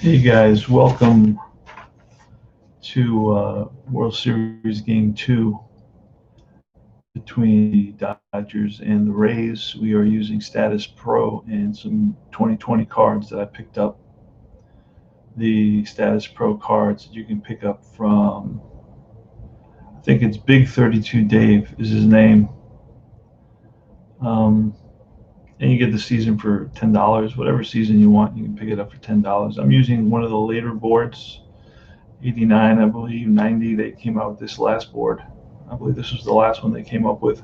Hey guys, welcome to World Series Game 2 between the Dodgers and the Rays. We are using Status Pro and some 2020 cards that I picked up. The Status Pro cards that you can pick up from, I think it's Big 32 Dave is his name. Um, and you get the season for $10. Whatever season you want, you can pick it up for $10. I'm using one of the later boards. 89, I believe, 90, they came out with this last board. I believe this was the last one they came up with.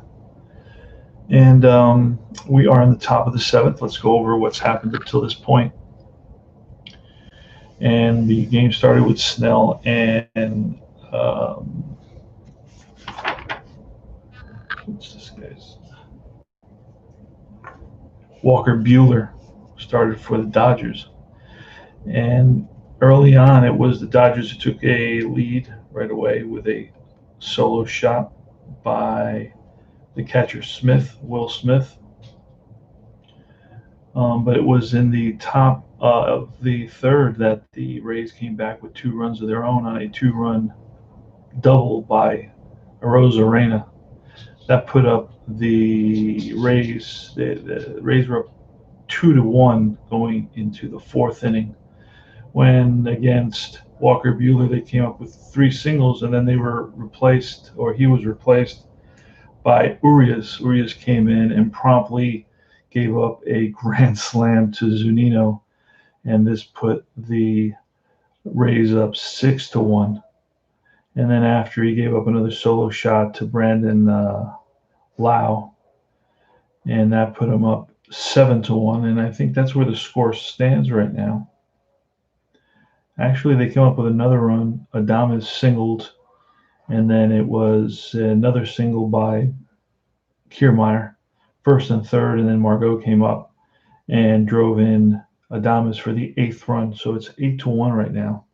And we are in the top of the seventh. Let's go over what's happened up till this point. And the game started with Snell and what's this guy's? Walker Buehler started for the Dodgers. And early on, it was the Dodgers who took a lead right away with a solo shot by the catcher Will Smith. But it was in the top of the third that the Rays came back with 2 runs of their own on a 2-run double by Arozarena. That put up the Rays. The Rays were up 2-1 going into the fourth inning. When against Walker Buehler, they came up with 3 singles, and then they were replaced, or he was replaced by Urias. Urias came in and promptly gave up a grand slam to Zunino, and this put the Rays up 6-1. And then after, he gave up another solo shot to Brandon Lau, and that put him up 7-1. And I think that's where the score stands right now. Actually, they came up with another run. Adames singled, and then it was another single by Kiermaier, first and third, and then Margot came up and drove in Adames for the 8th run. So it's 8-1 right now.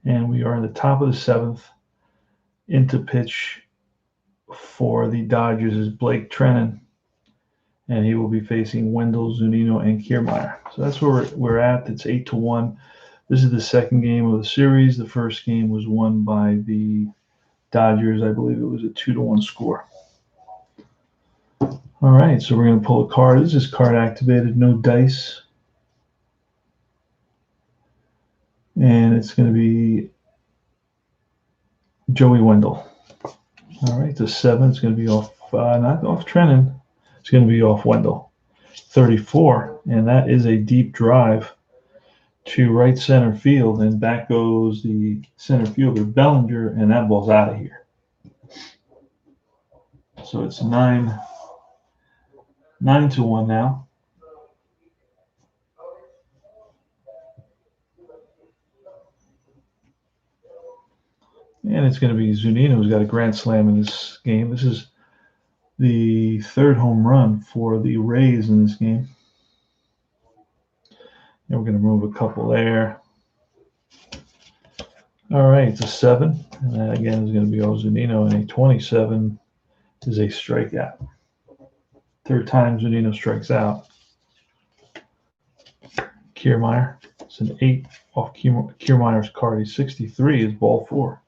And we are in the top of the 7th. Into pitch for the Dodgers is Blake Treinen, and he will be facing Wendell, Zunino, and Kiermaier. So that's where we're at. It's 8-1. This is the second game of the series. The first game was won by the Dodgers. I believe it was a 2-1 score. All right, so we're going to pull a card. This is card activated, no dice. And it's going to be Joey Wendell. All right, the 7 is going to be off, not off Treinen. It's going to be off Wendell. 34, and that is a deep drive to right center field, and back goes the center fielder Bellinger, and that ball's out of here. So it's 9-1 now. And it's going to be Zunino who's got a grand slam in this game. This is the 3rd home run for the Rays in this game. And we're going to move a couple there. All right, it's a 7. And that again is going to be all Zunino, and a 27 is a strikeout. 3rd time Zunino strikes out. Kiermaier, it's an 8 off Kiermaier's card. He's 63 is ball 4.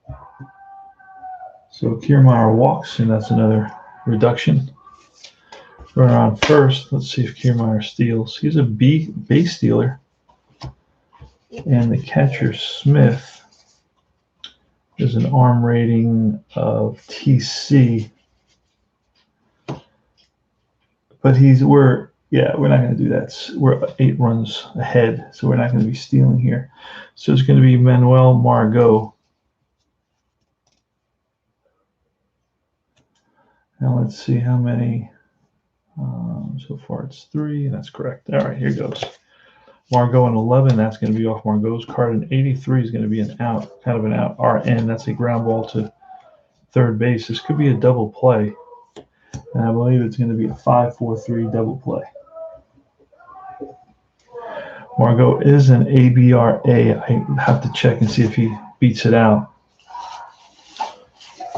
So Kiermaier walks, and that's another reduction. Runner on first. Let's see if Kiermaier steals. He's a base stealer. And the catcher Smith is an arm rating of TC. But we're not going to do that. We're 8 runs ahead, so we're not going to be stealing here. So it's going to be Manuel Margot. Now let's see how many. So far it's 3. That's correct. All right, here goes. Margot an 11. That's going to be off Margot's card. An 83 is going to be an out, kind of an out. RN. That's a ground ball to third base. This could be a double play. And I believe it's going to be a 5-4-3 double play. Margot is an ABRA. I have to check and see if he beats it out.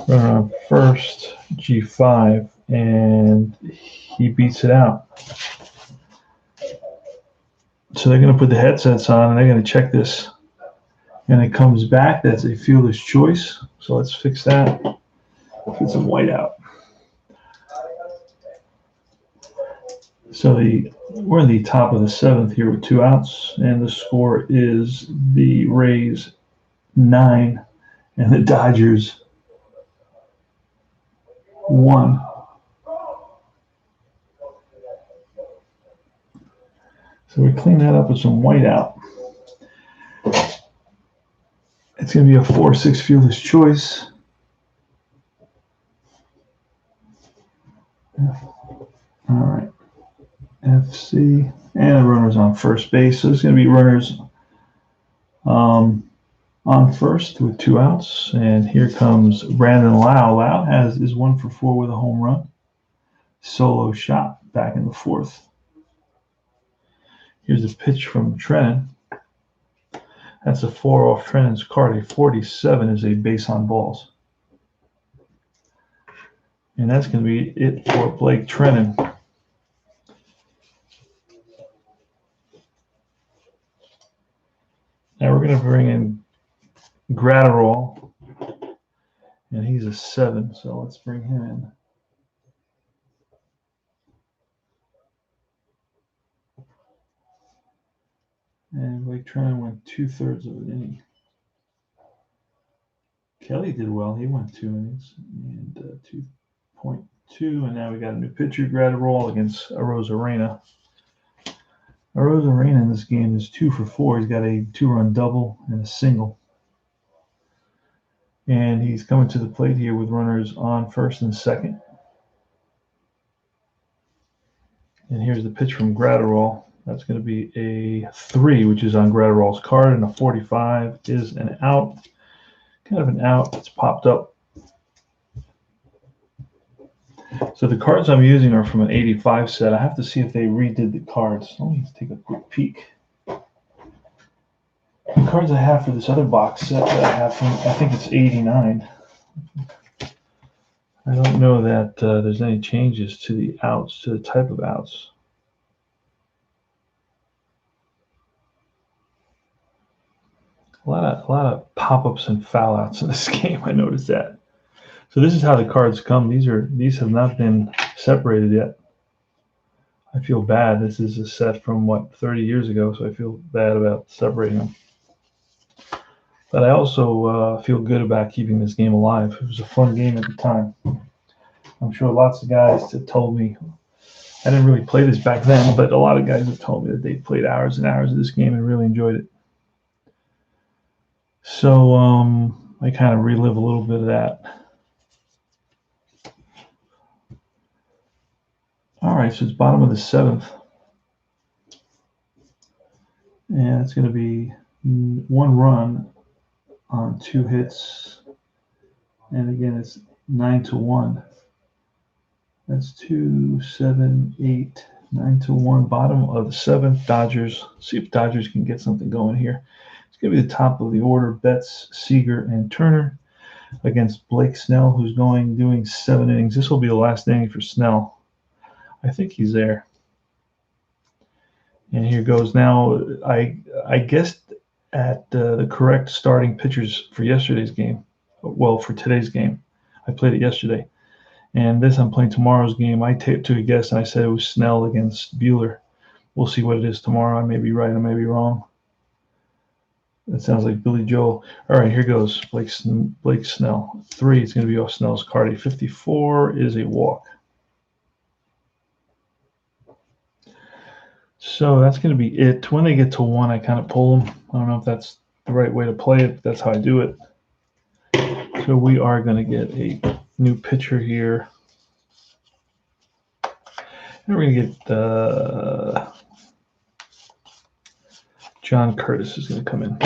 Runner on first, G5, and he beats it out. So they're going to put the headsets on and they're going to check this. And it comes back. That's a fielder's choice. So let's fix that. Get some white out. So we're in the top of the 7th here with 2 outs. And the score is the Rays 9 and the Dodgers 1. So we clean that up with some white out. It's going to be a 4-6 fielder's choice. All right. FC. And the runner's on first base. So there's going to be runners on first with 2 outs. And here comes Brandon Lau. Lau is 1 for 4 with a home run. Solo shot back in the 4th. Here's a pitch from Trennan. That's a 4 off Trennan's card. A 47 is a base on balls. And that's going to be it for Blake Trennan. Now we're going to bring in Gratterall. And he's a 7, so let's bring him in. And Blake Trennan went 2/3 of an inning. Kelly did well. He went 2 innings and 2.2. And now we got a new pitcher, Gratterall, against Arozarena. Arozarena in this game is 2 for 4. He's got a 2-run double and a single. And he's coming to the plate here with runners on first and second. And here's the pitch from Gratterall. That's going to be a 3, which is on Gratterall's card, and a 45 is an out. Kind of an out. It's popped up. So the cards I'm using are from an 85 set. I have to see if they redid the cards. Let me take a quick peek. The cards I have for this other box set that I have from, I think it's 89. I don't know that there's any changes to the outs, to the type of outs. A lot of pop-ups and foul-outs in this game. I noticed that. So this is how the cards come. These have not been separated yet. I feel bad. This is a set from 30 years ago, so I feel bad about separating them. But I also feel good about keeping this game alive. It was a fun game at the time. I'm sure lots of guys have told me. I didn't really play this back then, but a lot of guys have told me that they played hours and hours of this game and really enjoyed it. So I kind of relive a little bit of that. All right, so it's bottom of the 7th. And it's going to be 1 run on 2 hits. And again, it's 9-1. That's 2, 7, 8, 9-1. Bottom of the 7th. Dodgers. See if Dodgers can get something going here. It's going to be the top of the order. Betts, Seager, and Turner against Blake Snell, who's doing 7 innings. This will be the last inning for Snell. I think he's there. And here goes. Now, I guessed at the correct starting pitchers for yesterday's game. Well, for today's game. I played it yesterday. And this, I'm playing tomorrow's game. I took a guess, and I said it was Snell against Buehler. We'll see what it is tomorrow. I may be right. I may be wrong. That sounds like Billy Joel. All right, here goes. Blake Snell. 3, it's going to be off Snell's card. A 54 is a walk. So that's going to be it. When they get to 1, I kind of pull them. I don't know if that's the right way to play it, but that's how I do it. So we are going to get a new pitcher here. And we're going to get John Curtis is going to come in.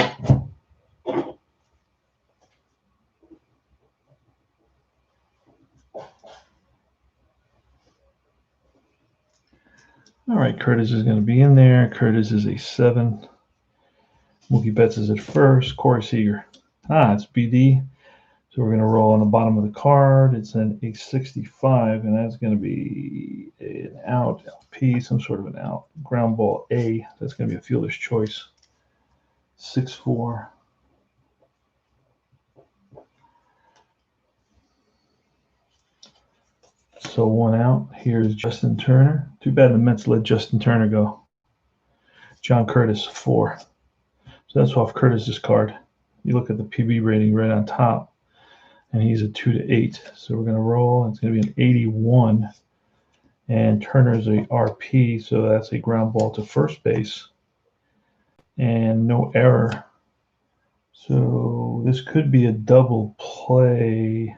All right, Curtis is going to be in there. Curtis is a 7. Mookie Betts is at first. Corey Seager. It's BD. So we're going to roll on the bottom of the card. It's an 865, and that's going to be an out, LP, some sort of an out. Ground ball A, that's going to be a fielder's choice. 6-4. So one out. Here's Justin Turner. Too bad the Mets let Justin Turner go. John Curtis, 4. So that's off Curtis's card. You look at the PB rating right on top, and he's a 2-8. So we're going to roll. It's going to be an 81. And Turner's a RP, so that's a ground ball to first base. And no error. So this could be a double play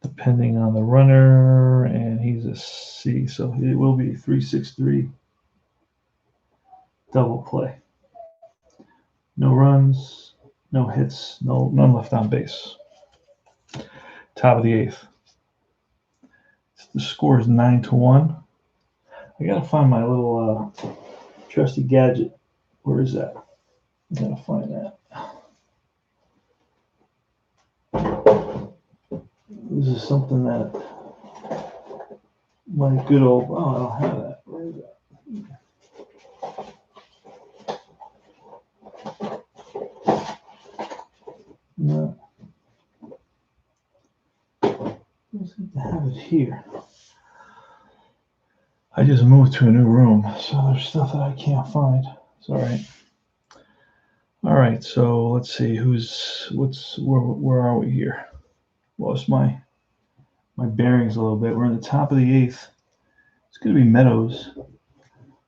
depending on the runner, and he's a C, so it will be a 3-6-3 double play. No runs, no hits, none left on base. Top of the 8th. The score is 9-1. I gotta find my little trusty gadget. Where is that? I gotta find that. This is something that my good old, I don't have that. Where is that? No. I seem to have it here. I just moved to a new room, so there's stuff that I can't find. It's all right. All right, so let's see where are we here? Lost my bearings a little bit. We're in the top of the 8th. It's going to be Meadows,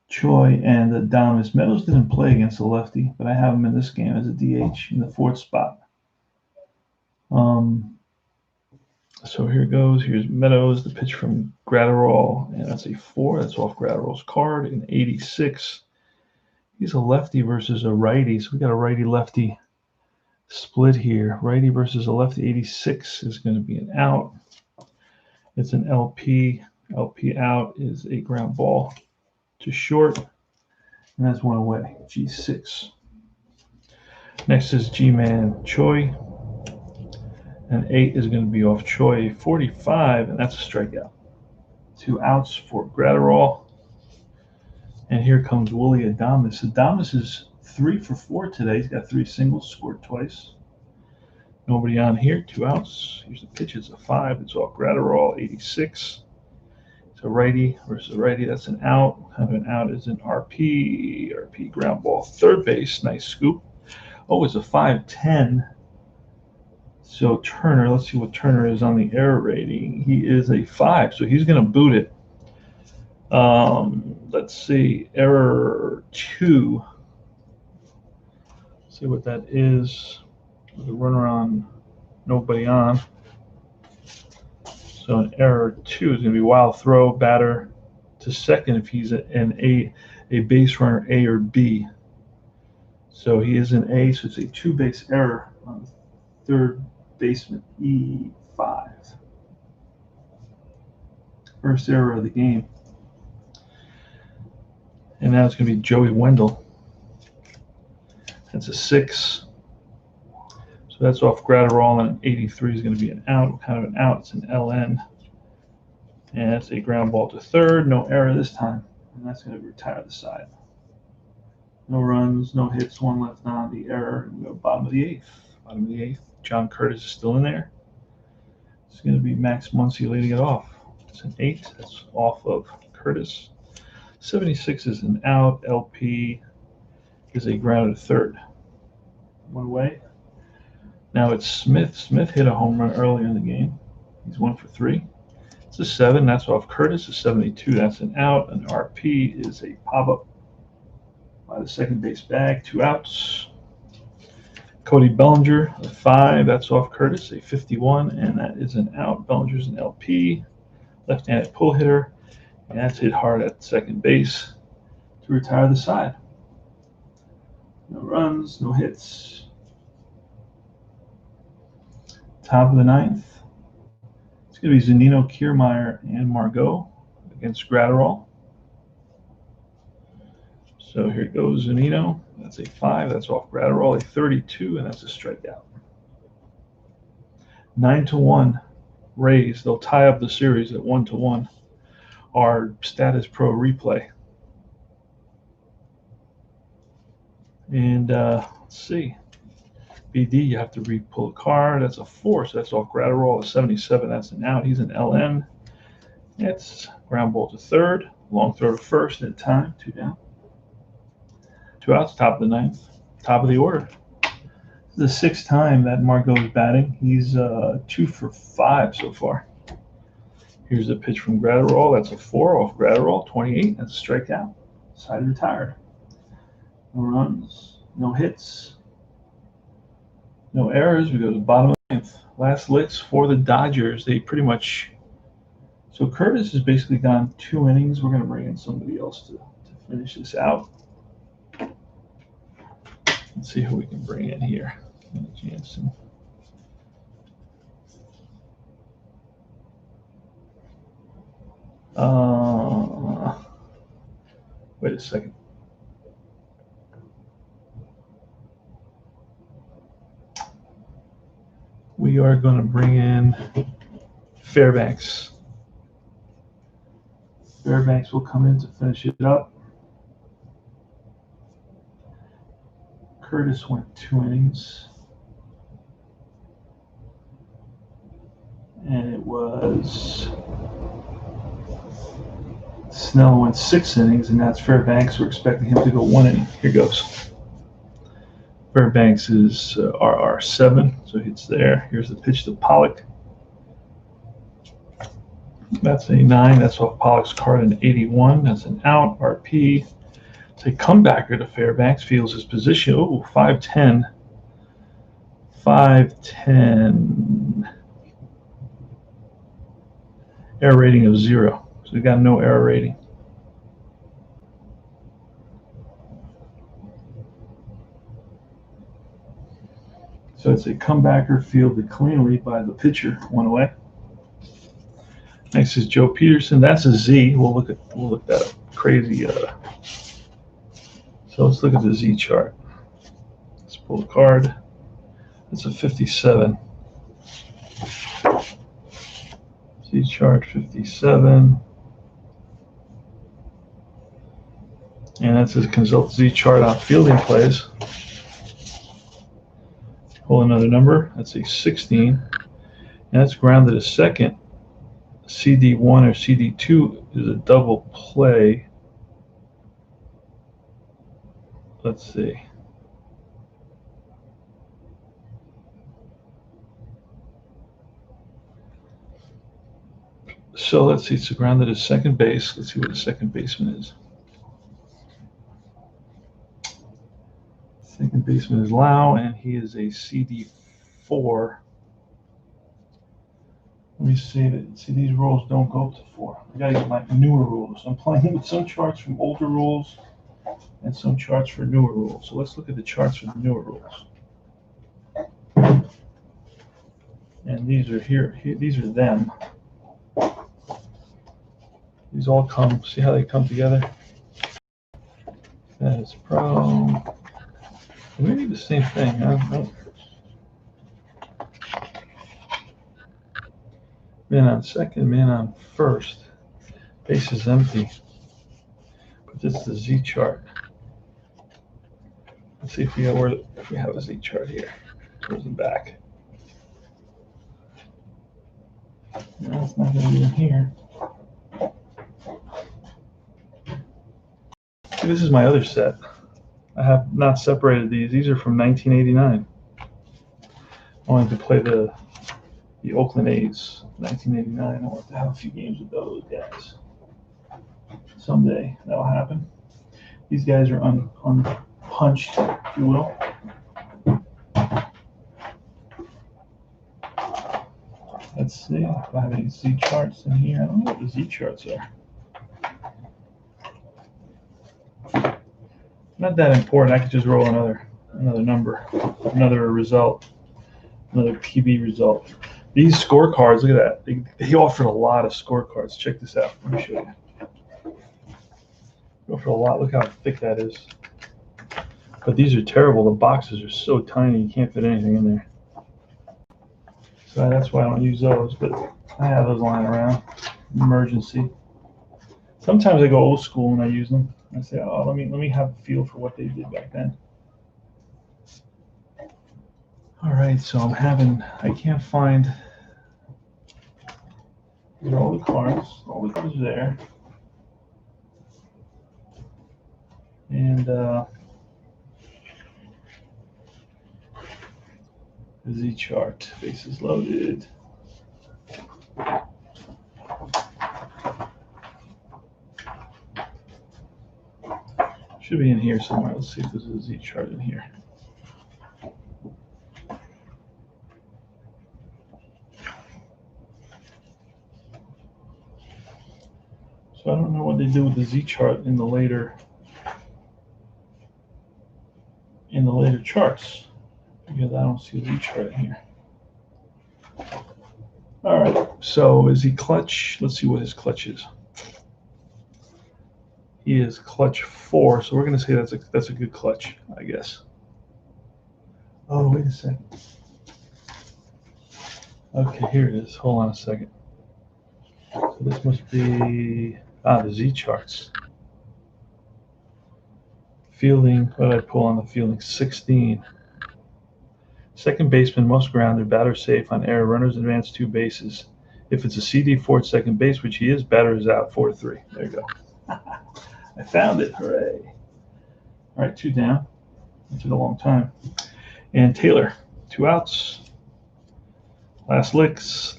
Choi, and Adames. Meadows didn't play against the lefty, but I have him in this game as a DH in the 4th spot. So here goes. Here's Meadows, the pitch from Gratterall, and that's a 4. That's off Gratterall's card. An 86. He's a lefty versus a righty, so we got a righty-lefty split here. Righty versus a lefty. 86 is going to be an out. It's an LP. LP out is a ground ball to short, and that's one away. G6. Next is G-Man Choi. And 8 is going to be off Choi, 45, and that's a strikeout. 2 outs for Gratterall. And here comes Willie Adames. Adames is 3 for 4 today. He's got 3 singles, scored twice. Nobody on here, 2 outs. Here's the pitch. It's a 5. It's off Gratterall, 86. It's a righty versus a righty. That's an out. Kind of an out is an RP. RP ground ball, third base. Nice scoop. Oh, it's a 5-10. So Turner, let's see what Turner is on the error rating. He is a 5, so he's going to boot it. Let's see, error 2. See what that is. The runner on, nobody on. So an error 2 is going to be wild throw, batter to second if he's a base runner A or B. So he is an A, so it's a 2-base error on third baseman E5. First error of the game. And now it's going to be Joey Wendell. That's a 6. So that's off Gratterall, and an 83 is going to be an out. What kind of an out? It's an LN. And that's a ground ball to third. No error this time. And that's going to retire the side. No runs, no hits, 1 left on the error. And we go bottom of the 8th. Bottom of the 8th. John Curtis is still in there. It's going to be Max Muncy leading it off. It's an 8. That's off of Curtis. 76 is an out. LP is a grounded third. 1 away. Now it's Smith. Smith hit a home run early in the game. He's 1 for 3. It's a 7. That's off Curtis. A 72. That's an out. An RP is a pop-up by the second base bag. 2 outs. Cody Bellinger, a 5. That's off Curtis. A 51, and that is an out. Bellinger's an LP. Left-handed pull hitter. And that's hit hard at second base to retire the side. No runs, no hits. Top of the 9th. It's going to be Zunino, Kiermaier, and Margot against Gratterall. So here goes Zunino. That's a 5. That's off Gratterall. A 32, and that's a strikeout. 9-1 Rays. They'll tie up the series at 1-1. Our Statis Pro replay. And let's see. BD, you have to re-pull a card. That's a 4, so that's off Gratterall. A 77, that's an out. He's an LN. It's ground ball to third, long throw to first at time, 2 down. 2 outs, top of the 9th, top of the order. This is the 6th time that Margot is batting. He's 2 for 5 so far. Here's a pitch from Gratterall. That's a 4 off Gratterall, 28. That's a strikeout. Side retired. No runs, no hits, no errors. We go to the bottom of the 9th. Last licks for the Dodgers. They pretty much. So Curtis has basically gone 2 innings. We're going to bring in somebody else to finish this out. Let's see who we can bring in here. Jansen. Wait a second. We are going to bring in Fairbanks. Fairbanks will come in to finish it up. Curtis went 2 innings. And it was Snell went 6 innings, and that's Fairbanks. We're expecting him to go 1 inning. Here goes. Fairbanks is RR7, so it's there. Here's the pitch to Pollock. That's a 9. That's off Pollock's card, an 81. That's an out. RP. It's a comebacker to Fairbanks. Feels his position. Oh, 5'10". 5'10". Error rating of 0. So we got no error rating. So it's a comebacker fielded cleanly by the pitcher. 1 away. Next is Joe Peterson. That's a Z. We'll look that up. Crazy. So let's look at the Z chart. Let's pull a card. It's a 57. Z chart 57. And that's his consult Z chart on fielding plays. Pull another number. That's a 16. And that's grounded to second. CD1 or CD2 is a double play. Let's see. So let's see. It's grounded to second base. Let's see what the second baseman is. Second baseman is Lau, and he is a CD4. Let me see that. See, these rules don't go to 4. I gotta use my newer rules. I'm playing with some charts from older rules and some charts for newer rules. So let's look at the charts for the newer rules. And these are here. These are them. These all come. See how they come together? Statis Pro. Maybe the same thing. I don't know. Man on second, man on first. Base is empty. But this is the Z chart. Let's see if we have a Z chart here. Towards the back. No, it's not going to be in here. See, this is my other set. I have not separated these. These are from 1989. I wanted to play the Oakland A's, 1989. I want to have a few games with those guys. Someday that'll happen. These guys are unpunched, if you will. Let's see if I have any Z charts in here. I don't know what the Z charts are. Not that important. I could just roll another number, another result, another PB result. These scorecards, look at that. They offered a lot of scorecards. Check this out. Let me show you. They offered a lot. Look how thick that is. But these are terrible. The boxes are so tiny, you can't fit anything in there. So that's why I don't use those, but I have those lying around. Emergency. Sometimes I go old school and I use them. I say, oh, let me have a feel for what they did back then. All right, so I can't find all the cards. All the cards are there. And the Z chart, bases loaded. Should be in here somewhere. Let's see if there's a Z chart in here. So I don't know what they did with the Z chart in the later charts, because I don't see a Z chart in here. All right, so is he clutch? Let's see what his clutch is. He is clutch 4, so we're going to say that's a good clutch, I guess. Oh, wait a second. Okay, here it is. Hold on a second. So this must be the Z charts. Fielding. What did I pull on the fielding? 16. Second baseman must ground their batter safe on error. Runners advance 2 bases. If it's a CD4 at second base, which he is, batter is out 4-3. There you go. I found it. Hooray. All right, 2 down. That took a long time. And Taylor, 2 outs. Last licks.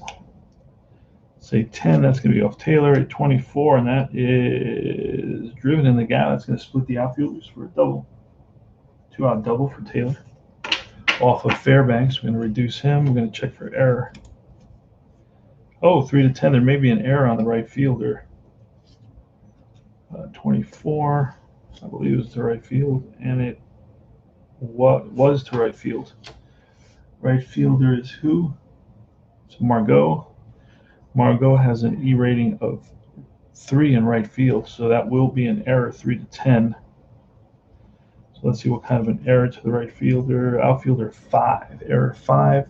Say 10, that's going to be off Taylor at 24, and that is driven in the gap. That's going to split the outfielders for a double. 2-out double for Taylor. Off of Fairbanks, we're going to reduce him. We're going to check for error. Oh, 3-10, there may be an error on the right fielder. 24, I believe it was to right field, and it was to right field. Right fielder is who? It's Margot. Margot has an E rating of 3 in right field, so that will be an error, 3-10. So let's see what kind of an error to the right fielder. Outfielder 5, error 5.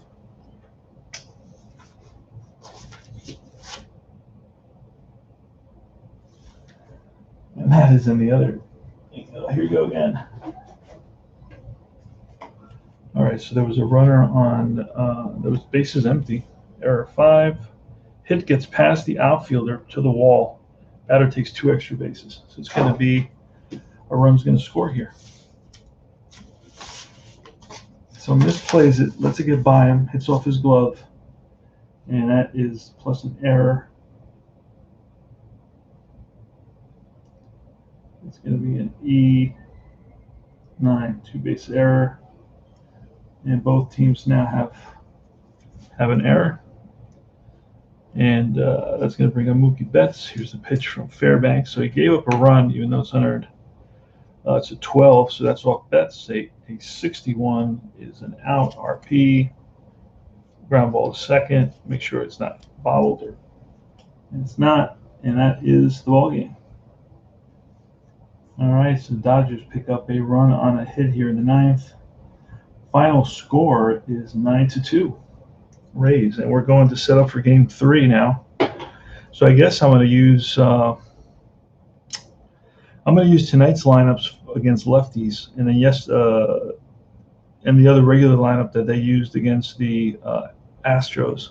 And that is in the other. Here you go again. All right, so there was a runner on, there was bases empty, error 5. Hit gets past the outfielder to the wall. Batter takes 2 extra bases. So it's going to be, a run's going to score here. So misplays it, lets it get by him, hits off his glove, and that is plus an error. It's going to be an E9, 2-base error. And both teams now have an error. And that's going to bring up Mookie Betts. Here's the pitch from Fairbanks. So he gave up a run, even though it's unearned. It's a 12, so that's off Betts. A 61 is an out, RP. Ground ball to second. Make sure it's not bobbled, and it's not. And that is the ball game. All right, so the Dodgers pick up a run on a hit here in the 9th. Final score is 9-2. Rays, and we're going to set up for game 3 now. So I guess I'm going to use tonight's lineups against lefties, and then and the other regular lineup that they used against the Astros.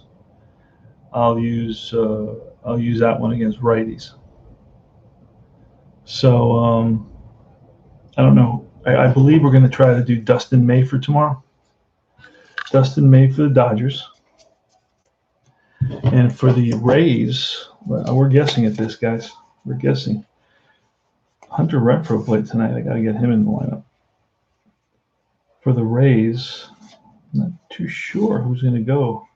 I'll use that one against righties. So I don't know. I believe we're going to try to do Dustin May for tomorrow. Dustin May for the Dodgers. And for the Rays, well, we're guessing at this, guys. We're guessing. Hunter Renfroe played tonight. I got to get him in the lineup. For the Rays, I'm not too sure who's going to go.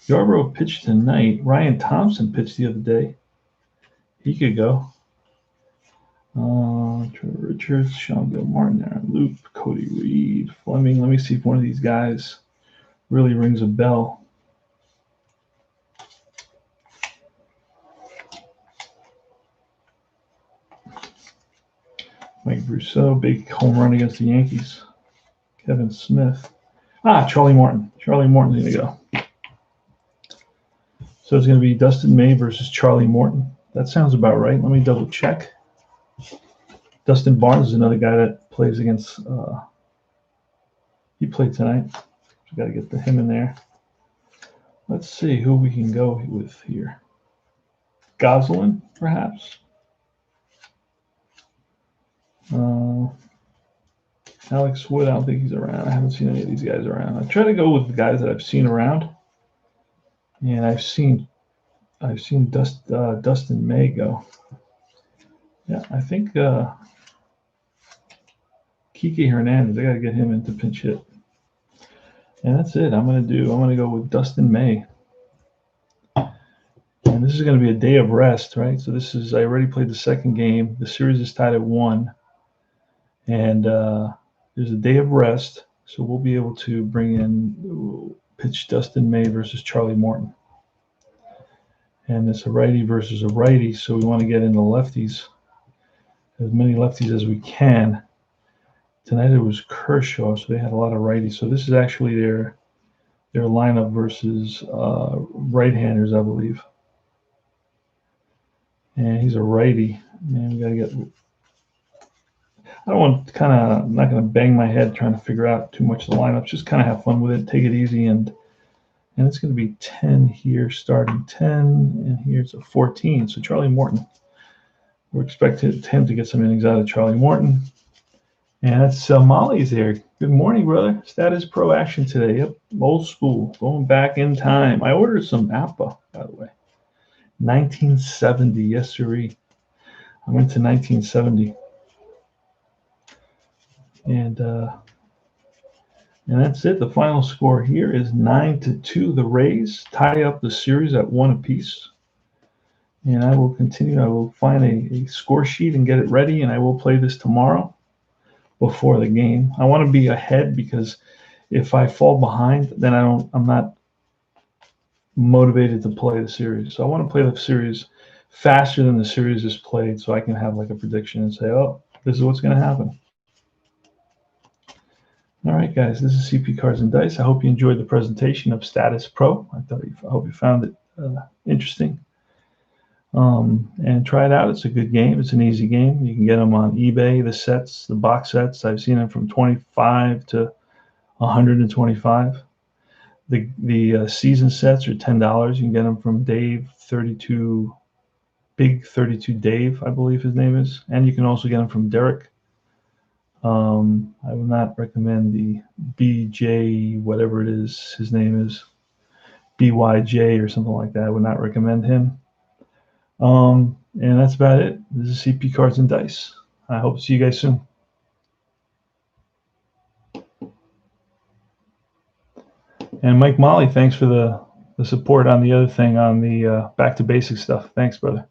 Yarbrough pitched tonight. Ryan Thompson pitched the other day. He could go. Trevor Richards, Sean Gilmartin, Aaron Loop, Cody Reed, Fleming. Let me see if one of these guys really rings a bell. Mike Brousseau, big home run against the Yankees. Kevin Smith. Charlie Morton. Charlie Morton's going to go. So it's going to be Dustin May versus Charlie Morton. That sounds about right. Let me double check. Dustin Barnes is another guy that plays against. He played tonight. We got to get him in there. Let's see who we can go with here. Goslin, perhaps. Alex Wood, I don't think he's around. I haven't seen any of these guys around. I try to go with the guys that I've seen around, and I've seen Dustin May go. Yeah, I think Kike Hernandez. I got to get him into pinch hit, and that's it. I'm gonna go with Dustin May, and this is gonna be a day of rest, right? So I already played the second game. The series is tied at 1, and there's a day of rest, so we'll be able to pitch Dustin May versus Charlie Morton. And it's a righty versus a righty, so we want to get into lefties, as many lefties as we can. Tonight it was Kershaw, so they had a lot of righties. So this is actually their lineup versus right-handers, I believe. And he's a righty. Man, we got to get... I don't want I'm not going to bang my head trying to figure out too much of the lineups. Just kind of have fun with it, take it easy, and it's going to be 10 here, starting 10, and here's a 14. So Charlie Morton, we're expecting him to get some innings out of Charlie Morton. And that's Molly's here. Good morning, brother. Status Pro action today. Yep, old school, going back in time. I ordered some APA, by the way. 1970, yes, sirree. I went to 1970. And that's it. The final score here is 9-2. The Rays tie up the series at 1 apiece. And I will continue. I will find a score sheet and get it ready, and I will play this tomorrow before the game. I want to be ahead because if I fall behind, then I'm not motivated to play the series. So I want to play the series faster than the series is played, so I can have like a prediction and say, oh, this is what's going to happen. All right, guys, this is CP Cards and Dice. I hope you enjoyed the presentation of Statis Pro. I hope you found it interesting. And try it out. It's a good game. It's an easy game. You can get them on eBay, the sets, the box sets. I've seen them from 25 to 125. The season sets are $10. You can get them from Dave 32, Big 32 Dave, I believe his name is. And you can also get them from Derek. I would not recommend the BJ, whatever it is, his name is, BYJ or something like that. I would not recommend him. And that's about it. This is CP Cards and Dice. I hope to see you guys soon. And Mike Molly, thanks for the support on the other thing, on the back to basics stuff. Thanks, brother.